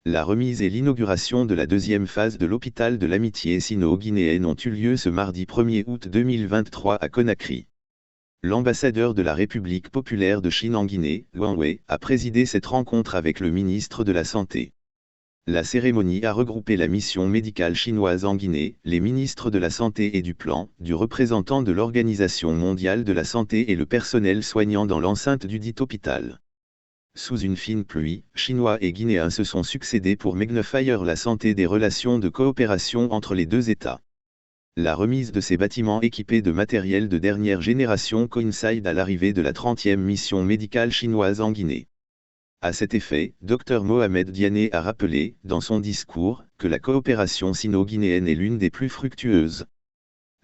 La remise et l'inauguration de la deuxième phase de l'hôpital de l'amitié sino-guinéenne ont eu lieu ce mardi 1er août 2023 à Conakry. L'ambassadeur de la République populaire de Chine en Guinée, Wang Wei, a présidé cette rencontre avec le ministre de la Santé. La cérémonie a regroupé la mission médicale chinoise en Guinée, les ministres de la Santé et du Plan, du représentant de l'Organisation mondiale de la santé et le personnel soignant dans l'enceinte du dit hôpital. Sous une fine pluie, Chinois et Guinéens se sont succédés pour magnifier la santé des relations de coopération entre les deux États. La remise de ces bâtiments équipés de matériel de dernière génération coïncide à l'arrivée de la 30e mission médicale chinoise en Guinée. À cet effet, Dr Mohamed Diané a rappelé, dans son discours, que la coopération sino-guinéenne est l'une des plus fructueuses.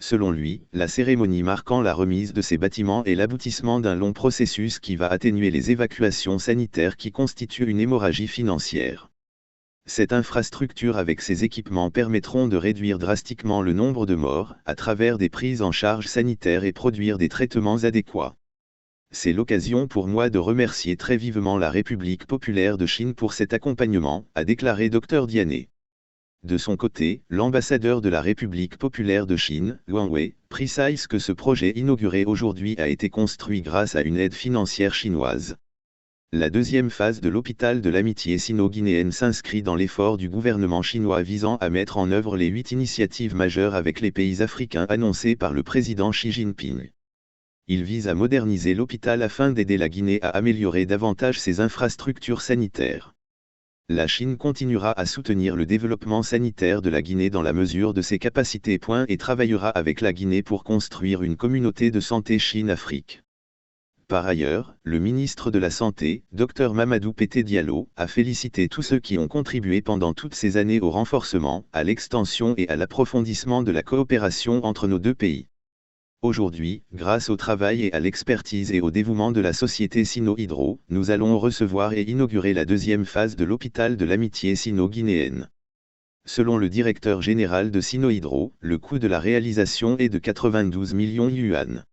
Selon lui, la cérémonie marquant la remise de ces bâtiments est l'aboutissement d'un long processus qui va atténuer les évacuations sanitaires qui constituent une hémorragie financière. Cette infrastructure avec ses équipements permettront de réduire drastiquement le nombre de morts, à travers des prises en charge sanitaires et produire des traitements adéquats. C'est l'occasion pour moi de remercier très vivement la République populaire de Chine pour cet accompagnement, a déclaré Dr Diané. De son côté, l'ambassadeur de la République populaire de Chine, Wang Wei, précise que ce projet inauguré aujourd'hui a été construit grâce à une aide financière chinoise. La deuxième phase de l'hôpital de l'amitié sino-guinéenne s'inscrit dans l'effort du gouvernement chinois visant à mettre en œuvre les 8 initiatives majeures avec les pays africains annoncées par le président Xi Jinping. Il vise à moderniser l'hôpital afin d'aider la Guinée à améliorer davantage ses infrastructures sanitaires. La Chine continuera à soutenir le développement sanitaire de la Guinée dans la mesure de ses capacités. Et travaillera avec la Guinée pour construire une communauté de santé Chine-Afrique. Par ailleurs, le ministre de la Santé, Dr Mamadou Pété Diallo, a félicité tous ceux qui ont contribué pendant toutes ces années au renforcement, à l'extension et à l'approfondissement de la coopération entre nos deux pays. Aujourd'hui, grâce au travail et à l'expertise et au dévouement de la société Sino-Hydro, nous allons recevoir et inaugurer la deuxième phase de l'hôpital de l'amitié sino-guinéenne. Selon le directeur général de Sino-Hydro, le coût de la réalisation est de 92 millions yuan.